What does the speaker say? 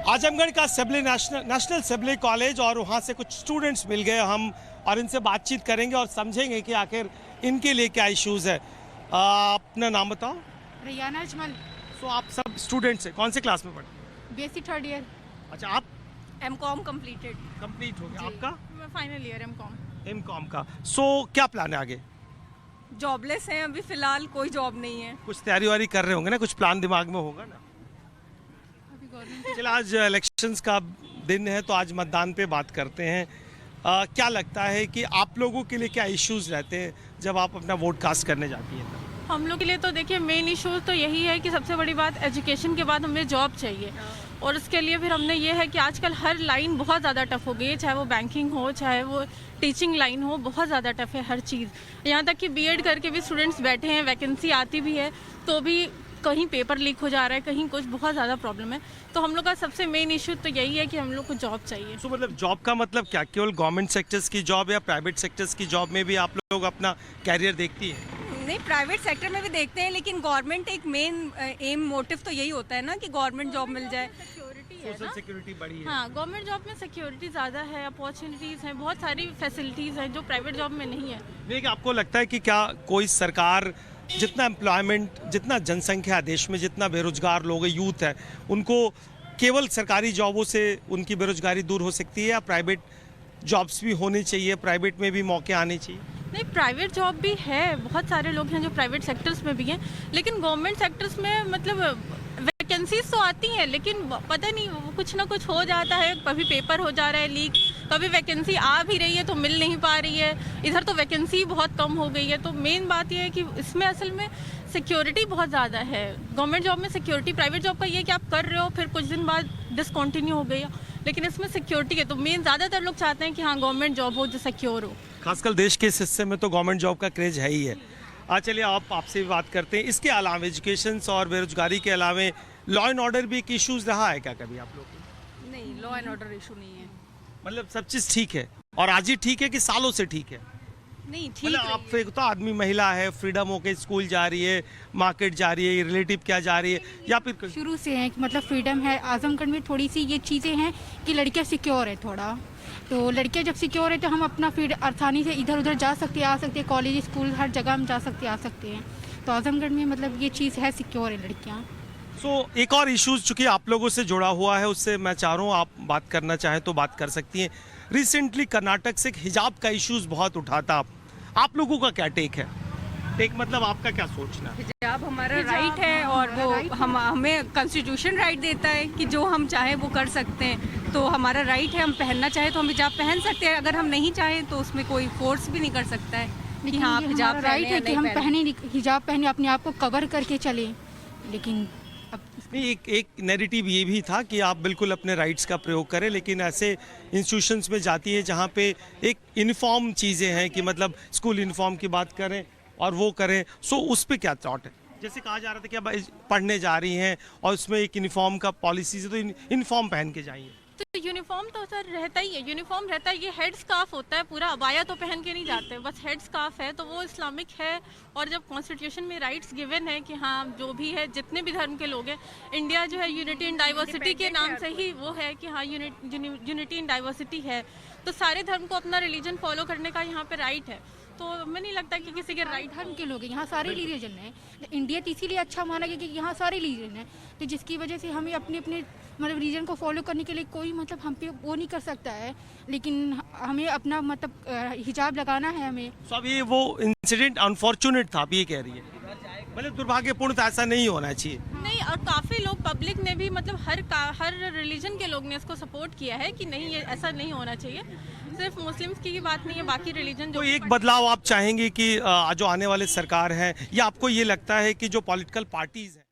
आजमगढ़ का national assembly college और वहाँ से कुछ स्टूडेंट्स मिल गए हम और इनसे बातचीत करेंगे और समझेंगे कि आखिर इनके लिए क्या इश्यूज है। अपना नाम बताओ। रियाना अजमल। सो आप सब स्टूडेंट्स हैं, कौन से क्लास में पढ़ते हैं? BSc third year. अच्छा, आप एमकॉम कंप्लीटेड। कंप्लीट हो गया, आपका? मैं फाइनल ईयर एमकॉम का। सो क्या प्लान है आगे? जॉबलेस हैं अभी फिलहाल, कोई जॉब नहीं है। कुछ तैयारी वारी कर रहे होंगे ना, कुछ प्लान दिमाग में होगा ना? चलो, आज इलेक्शंस का दिन है तो आज मतदान पे बात करते हैं। क्या लगता है कि आप लोगों के लिए क्या इश्यूज रहते हैं जब आप अपना वोट कास्ट करने जाती हैं? हम लोग के लिए तो देखिए मेन इशू तो यही है कि सबसे बड़ी बात एजुकेशन के बाद हमें जॉब चाहिए और उसके लिए फिर हमने ये है कि आजकल हर लाइन बहुत ज़्यादा टफ हो गई है, चाहे वो बैंकिंग हो चाहे वो टीचिंग लाइन हो, बहुत ज़्यादा टफ है हर चीज़। यहाँ तक कि बीएड करके भी स्टूडेंट्स बैठे हैं, वैकेंसी आती भी है तो भी कहीं पेपर लीक हो जा रहा है, कहीं कुछ, बहुत ज़्यादा प्रॉब्लम है। तो हम लोग का सबसे मेन इशू तो यही है कि हम लोग को जॉब चाहिए। तो मतलब जॉब का मतलब क्या, केवल गवर्नमेंट सेक्टर्स की जॉब या प्राइवेट सेक्टर्स की जॉब में भी आप लोग अपना कैरियर देखती है? नहीं, प्राइवेट सेक्टर में भी देखते हैं, लेकिन गवर्नमेंट एक मेन एम मोटिव तो यही होता है ना कि गवर्नमेंट जॉब मिल जाए। सोशल सिक्योरिटी बढ़ी है। हाँ, गवर्नमेंट जॉब में सिक्योरिटी ज़्यादा है, अपॉर्चुनिटीज़ हैं, बहुत सारी फैसिलिटीज़ हैं जो प्राइवेट जॉब में नहीं है। नहीं, आपको लगता है कि क्या कोई सरकार जितना एम्प्लॉयमेंट, जितना जनसंख्या देश में, जितना बेरोजगार लोग हैं, यूथ है, उनको केवल सरकारी जॉबों से उनकी बेरोजगारी दूर हो सकती है या प्राइवेट जॉब्स भी होनी चाहिए, प्राइवेट में भी मौके आने चाहिए? नहीं, प्राइवेट जॉब भी है, बहुत सारे लोग हैं जो प्राइवेट सेक्टर्स में भी हैं, लेकिन गवर्नमेंट सेक्टर्स में मतलब वैकेंसीज तो आती हैं लेकिन पता नहीं कुछ ना कुछ हो जाता है, कभी पेपर हो जा रहा है लीक, कभी वैकेंसी आ भी रही है तो मिल नहीं पा रही है, इधर तो वैकेंसी बहुत कम हो गई है। तो मेन बात यह है कि इसमें असल में सिक्योरिटी बहुत ज़्यादा है। गवर्नमेंट जॉब में सिक्योरिटी, प्राइवेट जॉब का ये है कि आप कर रहे हो फिर कुछ दिन बाद डिसकंटिन्यू हो गई, लेकिन इसमें सिक्योरिटी है। तो मेन ज़्यादातर लोग चाहते हैं कि हाँ गवर्नमेंट जॉब हो जो सिक्योर हो। खासकर देश के इस हिस्से में तो गवर्नमेंट जॉब का क्रेज है ही है। चलिए आपसे भी बात करते हैं। इसके अलावा एजुकेशन और बेरोजगारी के अलावा लॉ एंड ऑर्डर भी एक इश्यूज रहा है क्या कभी आप लोग को? नहीं, लॉ एंड ऑर्डर इशू नहीं है। मतलब सब चीज़ ठीक है और आज ही ठीक है कि सालों से ठीक है? नहीं, ठीक मतलब आप तो आदमी, महिला है, फ्रीडम होके स्कूल जा रही है, मार्केट जा रही है, रिलेटिव क्या जा रही है या फिर शुरू से है कि मतलब फ्रीडम है। आजमगढ़ में थोड़ी सी ये चीज़ें हैं कि लड़कियां सिक्योर है थोड़ा, तो लड़कियां जब सिक्योर है तो हम अपना फिर आसानी से इधर उधर जा सकते हैं, आ सकते हैं, कॉलेज स्कूल हर जगह हम जा सकते हैं, आ सकते हैं। तो आजमगढ़ में मतलब ये चीज़ है, सिक्योर है लड़कियाँ। एक और इश्यूज चूंकि आप लोगों से जुड़ा हुआ है, उससे मैं चाह रहा हूँ आप बात करना चाहें तो बात कर सकती हैं। रिसेंटली कर्नाटक से हिजाब का इश्यूज बहुत उठा था, आप लोगों का क्या टेक है? टेक मतलब आपका क्या सोचना है? हिजाब हमारा राइट है और वो हमें कॉन्स्टिट्यूशन राइट देता है कि जो हम चाहे वो कर सकते हैं। तो हमारा राइट है, हम पहनना चाहे तो हम हिजाब पहन सकते हैं, अगर हम नहीं चाहें तो उसमें कोई फोर्स भी नहीं कर सकता है कि हाँ आप हिजाब राइट है कि हम पहने, हिजाब पहने, अपने आप को कवर करके चले। लेकिन नहीं, एक नैरेटिव ये भी था कि आप बिल्कुल अपने राइट्स का प्रयोग करें, लेकिन ऐसे इंस्टीट्यूशंस में जाती है जहाँ पे एक यूनिफॉर्म चीज़ें हैं कि मतलब स्कूल यूनिफॉर्म की बात करें और वो करें। सो उस पर क्या थॉट है? जैसे कहा जा रहा था कि अब पढ़ने जा रही हैं और उसमें एक यूनिफॉर्म का पॉलिसी है तो यूनिफॉर्म पहन के जाइए। तो यूनिफॉर्म तो सर रहता ही है, यूनिफॉर्म रहता है, ये हेड स्कार्फ होता है, पूरा अबाया तो पहन के नहीं जाते, बस हेड स्कार्फ है तो वो इस्लामिक है। और जब कॉन्स्टिट्यूशन में राइट्स गिवन है कि हाँ जो भी है, जितने भी धर्म के लोग हैं, इंडिया जो है यूनिटी इन डाइवर्सिटी के नाम से ही वो है कि हाँ यूनिटी इन डाइवर्सिटी है, तो सारे धर्म को अपना रिलीजन फॉलो करने का यहाँ पे राइट है। तो हमें नहीं लगता कि किसी के राइट धर्म के लोग हैं, यहाँ सारे रिलीजन हैं। इंडिया तो इसीलिए अच्छा माना गया कि यहाँ सारे रिलीजन हैं, तो जिसकी वजह से हमें अपने अपने मतलब रिलीजन को फॉलो करने के लिए कोई मतलब हम पे वो नहीं कर सकता है, लेकिन हमें अपना मतलब हिजाब लगाना है हमें। तो अब ये वो इंसिडेंट अनफॉर्चुनेट था, आप ये कह रही है? मतलब दुर्भाग्यपूर्ण था, ऐसा नहीं होना चाहिए। नहीं, और काफ़ी लोग पब्लिक ने भी मतलब हर रिलीजन के लोग ने इसको सपोर्ट किया है कि नहीं ये ऐसा नहीं होना चाहिए। सिर्फ मुस्लिम्स की बात नहीं है, बाकी रिलीजन जो तो एक बदलाव आप चाहेंगे कि जो आने वाले सरकार है, या आपको ये लगता है कि जो पॉलिटिकल पार्टीज हैं